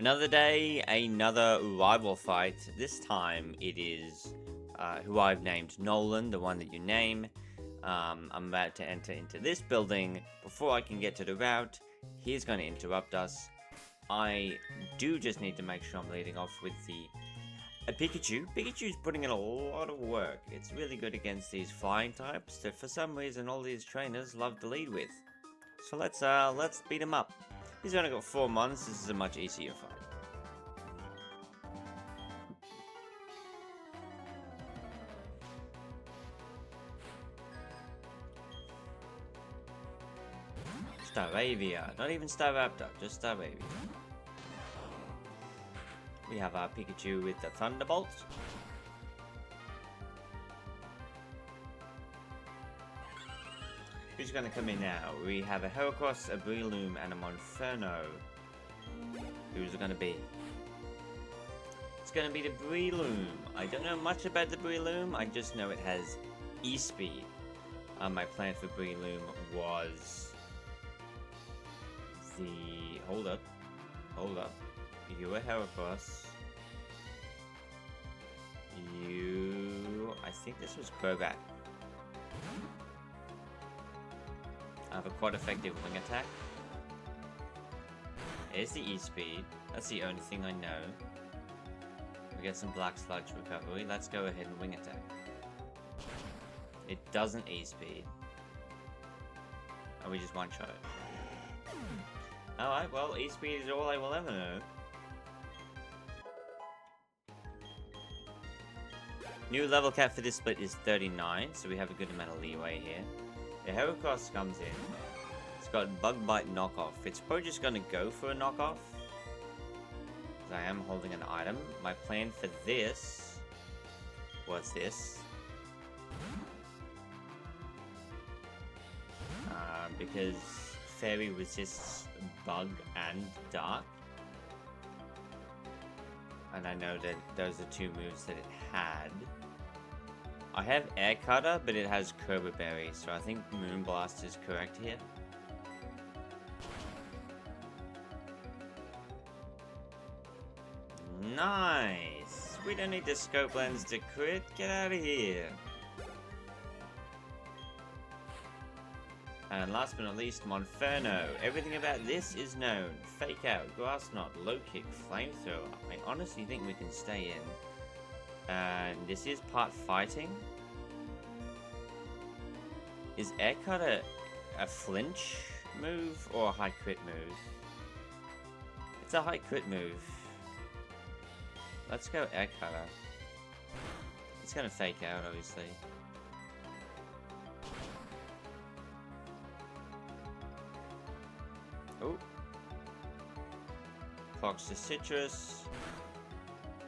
Another day, another rival fight. This time it is who I've named Nolan, the one that you name. I'm about to enter into this building. Before I can get to the route, he's going to interrupt us. I do just need to make sure I'm leading off with a Pikachu. Pikachu's putting in a lot of work. It's really good against these flying types that for some reason all these trainers love to lead with. So let's beat him up. He's only got 4 months. This is a much easier fight. Staravia, not even Staraptor, just Staravia. We have our Pikachu with the Thunderbolt. Who's going to come in now? We have a Heracross, a Breloom, and a Monferno. Who's it going to be? It's going to be the Breloom. I don't know much about the Breloom, I just know it has E-Speed. My plan for Breloom was the... Hold up. You are Heracross. I think this was Crobat. I have a quite effective wing attack. Here's the E-Speed. That's the only thing I know. We get some Black Sludge recovery. Let's go ahead and wing attack. It doesn't E-Speed. And we just one-shot it. Alright, well, E-Speed is all I will ever know. New level cap for this split is 39, so we have a good amount of leeway here. The Heracross comes in. It's got Bug Bite knockoff. It's probably just going to go for a knockoff. Because I am holding an item. My plan for this was this. Because Fairy resists Bug and Dark. And I know that those are two moves that it had. I have Air Cutter, but it has Cobra Berry, so I think Moonblast is correct here. Nice! We don't need the Scope Lens to crit. Get out of here! And last but not least, Monferno. Everything about this is known. Fake Out, Grass Knot, Low Kick, Flamethrower. I honestly think we can stay in. And this is part fighting. Is Air Cut a flinch move or a high crit move? It's a high crit move. Let's go Air Cutter. It's gonna fake out, obviously. Oh. Clocks the Citrus.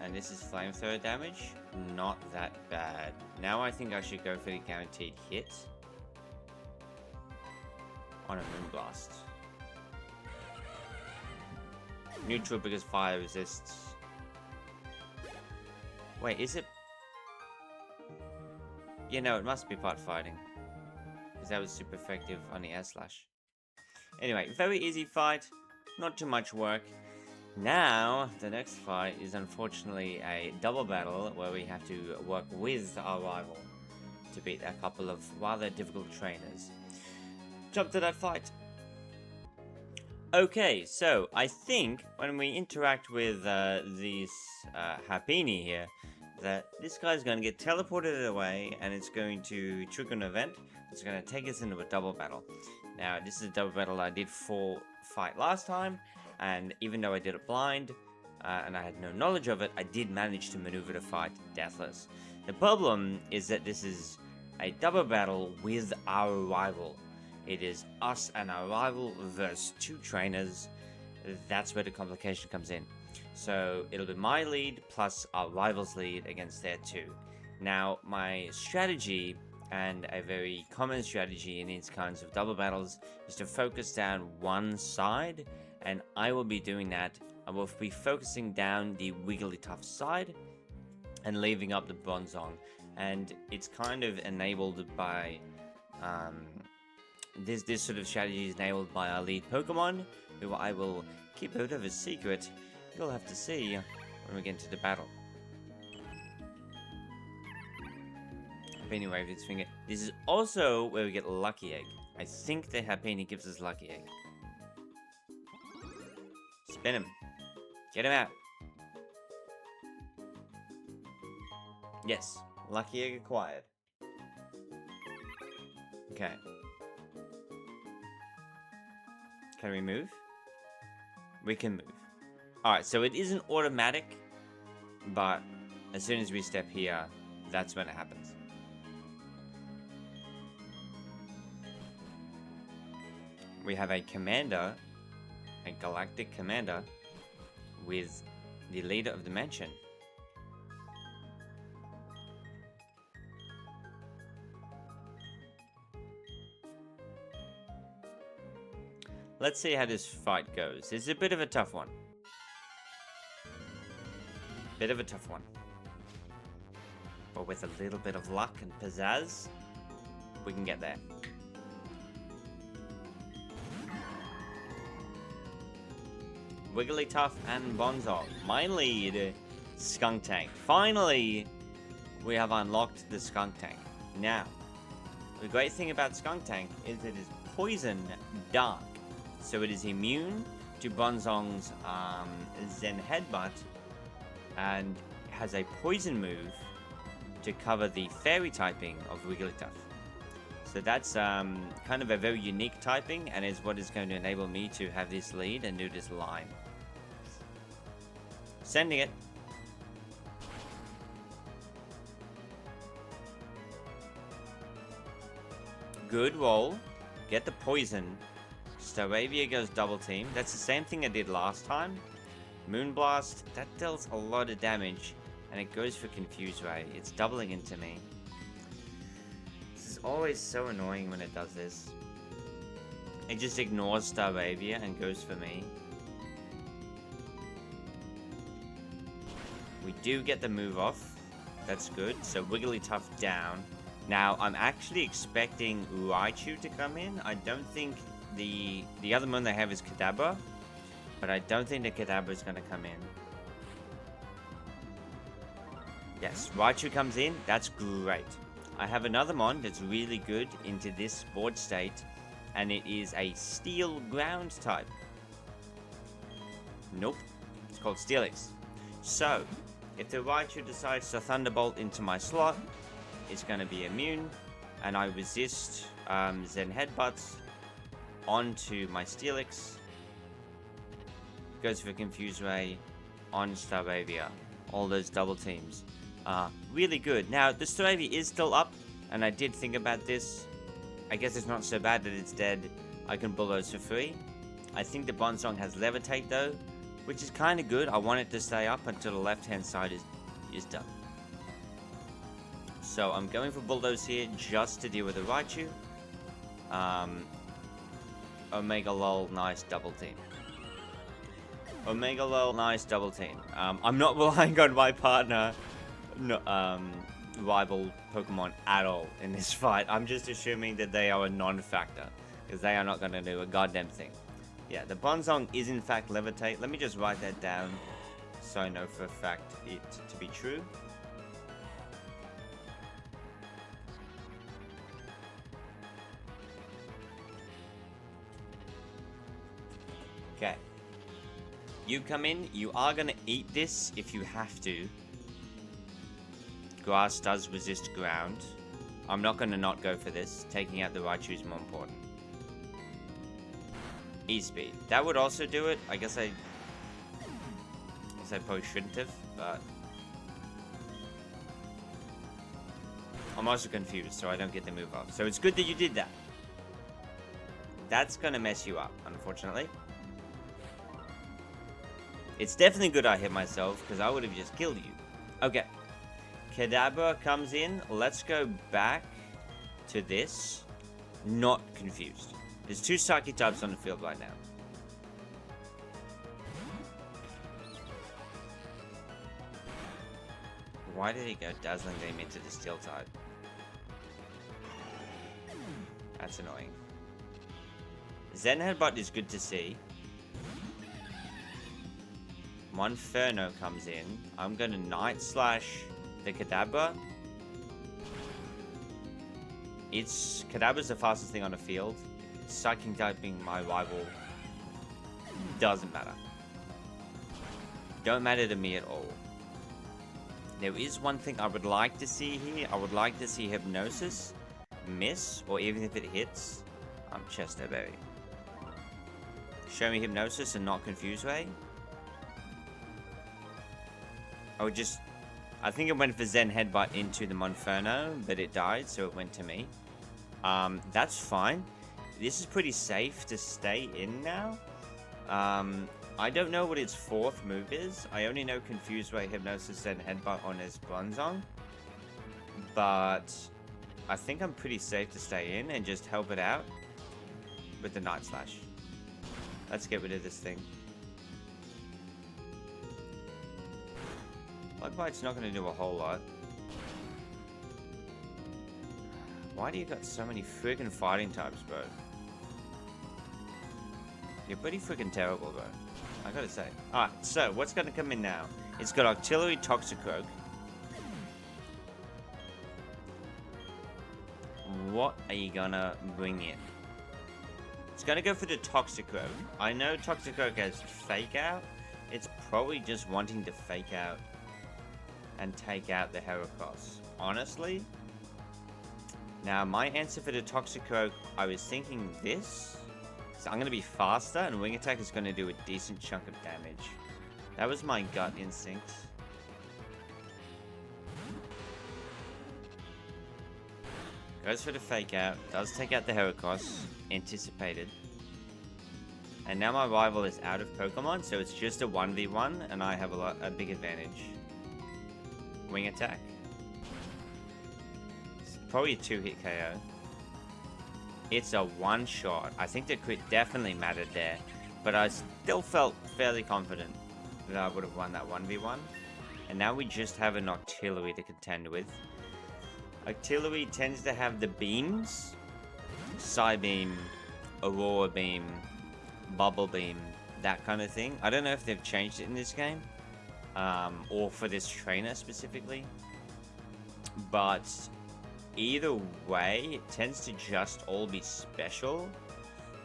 And this is Flamethrower damage. Not that bad. Now I think I should go for the guaranteed hit. On a Moonblast. Neutral because fire resists. Wait, is it? Yeah, no, it must be part fighting. Because that was super effective on the Air Slash. Anyway, very easy fight. Not too much work. Now, the next fight is unfortunately a double battle where we have to work with our rival to beat a couple of rather difficult trainers. Jump to that fight. Okay, so I think when we interact with this Happiny here, that this guy's going to get teleported away and it's going to trigger an event. It's going to take us into a double battle. Now, this is a double battle I did fight last time. And even though I did it blind, and I had no knowledge of it, I did manage to maneuver the fight deathless. The problem is that this is a double battle with our rival. It is us and our rival versus two trainers. That's where the complication comes in. So it'll be my lead plus our rival's lead against their two. Now, my strategy, and a very common strategy in these kinds of double battles, is to focus down one side. And I will be doing that. I will be focusing down the Wigglytuff side and leaving up the Bronzong. And it's kind of enabled by this sort of strategy is enabled by our lead Pokemon, who I will keep a bit of a secret You'll have to see when we get into the battle. Happiny waved its finger. This is also where we get Lucky Egg. I think the Happiny gives us Lucky Egg. Spin him. Get him out. Yes. Lucky Egg acquired. Okay. Can we move? We can move. Alright, so it isn't automatic, but as soon as we step here, that's when it happens. We have a commander, a galactic commander, with the leader of the mansion. Let's see how this fight goes. It's a bit of a tough one. Bit of a tough one. But with a little bit of luck and pizzazz, we can get there. Wigglytuff and Bonsong. My lead, Skuntank. Finally, we have unlocked the Skuntank. Now, the great thing about Skuntank is it is poison dark. So it is immune to Bonsong's Zen Headbutt and has a poison move to cover the fairy typing of Wigglytuff. So that's kind of a very unique typing and is what is going to enable me to have this lead and do this line. Sending it. Good roll. Get the poison. Staravia goes double team. That's the same thing I did last time. Moonblast, that deals a lot of damage. And it goes for Confuse Ray. It's doubling into me. This is always so annoying when it does this. It just ignores Staravia and goes for me. We do get the move off. That's good. So Wigglytuff down. Now, I'm actually expecting Raichu to come in. I don't think the other one they have is Kadabra. But I don't think the Kadabra is going to come in. Yes, Raichu comes in. That's great. I have another mon that's really good into this board state. And it is a Steel Ground type. Nope. It's called Steelix. So, if the Raichu decides to Thunderbolt into my slot, it's going to be immune. And I resist Zen Headbutts onto my Steelix. Goes for Confuse Ray on Staravia. All those double teams. Really good. Now, the Staravia is still up, and I did think about this. I guess it's not so bad that it's dead. I can bulldoze for free. I think the Bonsong has Levitate, though, which is kind of good. I want it to stay up until the left-hand side is done. So, I'm going for bulldoze here just to deal with the Raichu. Omega Lol, nice double team. Omega Lol, nice double team. I'm not relying on my partner, rival Pokemon at all in this fight. I'm just assuming that they are a non-factor, because they are not going to do a goddamn thing. Yeah, the Bonsong is in fact Levitate. Let me just write that down so I know for a fact it to be true. Okay. You come in, you are going to eat this if you have to. Grass does resist ground. I'm not going to not go for this. Taking out the Raichu is more important. E-Speed. That would also do it. I guess I probably shouldn't have, but I'm also confused, so I don't get the move off. So it's good that you did that. That's going to mess you up, unfortunately. It's definitely good I hit myself, because I would have just killed you. Okay. Kadabra comes in. Let's go back to this. Not confused. There's two Psychic types on the field right now. Why did he go Dazzling Gleam into the Steel type? That's annoying. Zen Headbutt is good to see. Monferno comes in, I'm gonna Night Slash the Kadabra. Kadabra's the fastest thing on the field. Psychic typing my rival doesn't matter. Don't matter to me at all. There is one thing I would like to see here. I would like to see Hypnosis miss, or even if it hits, Chesto Berry. Show me Hypnosis and not Confuse Ray. I think it went for Zen Headbutt into the Monferno, but it died, so it went to me. That's fine. This is pretty safe to stay in now. I don't know what its fourth move is. I only know Confuse Ray, Hypnosis, and Headbutt on his Bronzong. But I think I'm pretty safe to stay in and just help it out with the Night Slash. Let's get rid of this thing. Bug Bite's not going to do a whole lot. Why do you got so many freaking fighting types, bro? You're pretty freaking terrible, bro. I gotta say. Alright, so what's gonna come in now? It's got Octillery, Toxicroak. What are you gonna bring in? It's gonna go for the Toxicroak. I know Toxicroak has Fake Out. It's probably just wanting to Fake Out and take out the Heracross. Honestly. Now, my answer for the Toxicroak, I was thinking this. So I'm going to be faster, and Wing Attack is going to do a decent chunk of damage. That was my gut instinct. Goes for the Fake Out. Does take out the Heracross. Anticipated. And now my rival is out of Pokemon, so it's just a 1v1, and I have a big advantage. Wing Attack. It's probably a 2-hit KO. It's a one-shot. I think the crit definitely mattered there, but I still felt fairly confident that I would have won that 1v1. And now we just have an Octillery to contend with. Octillery tends to have the beams. Psybeam, Aurora Beam, Bubble Beam, that kind of thing. I don't know if they've changed it in this game, or for this trainer specifically. But either way, it tends to just all be special.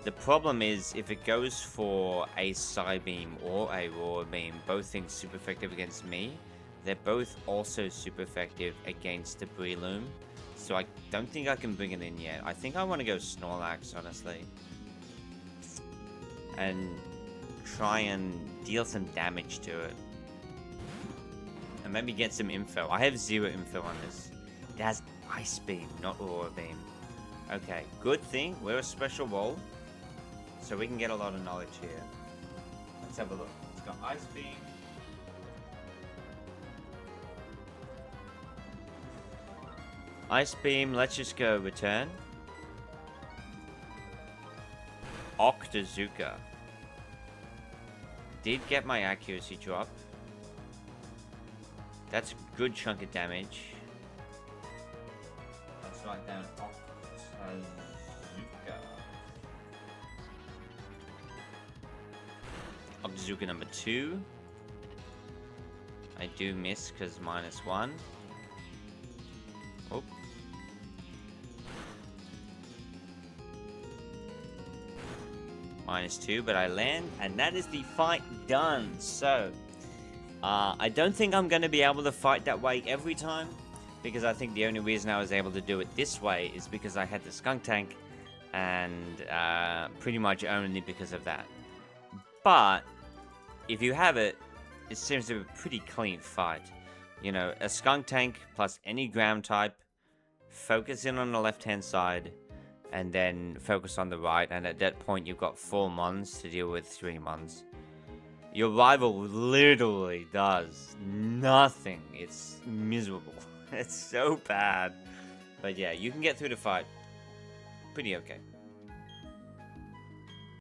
The problem is, if it goes for a Psybeam or a Aurora Beam, both things super effective against me, they're both also super effective against the Breloom. So I don't think I can bring it in yet. I think I want to go Snorlax, honestly. And try and deal some damage to it. And maybe get some info. I have 0 info on this. It has Ice Beam, not Aurora Beam. Okay, good thing we're a special ball, so we can get a lot of knowledge here. Let's have a look. It's got Ice Beam. Ice Beam, let's just go return. Octazooka. Did get my accuracy drop. That's a good chunk of damage. Let's write down Octazooka. Octazooka number 2. I do miss because -1. Oh. -2, but I land, and that is the fight done. So, I don't think I'm going to be able to fight that way every time, because I think the only reason I was able to do it this way is because I had the Skuntank, and pretty much only because of that. But, if you have it, it seems to be a pretty clean fight. You know, a Skuntank plus any ground type, focus in on the left-hand side, and then focus on the right, and at that point you've got 4 Mons to deal with 3 Mons. Your rival literally does nothing. It's miserable. It's so bad. But yeah, you can get through the fight pretty okay.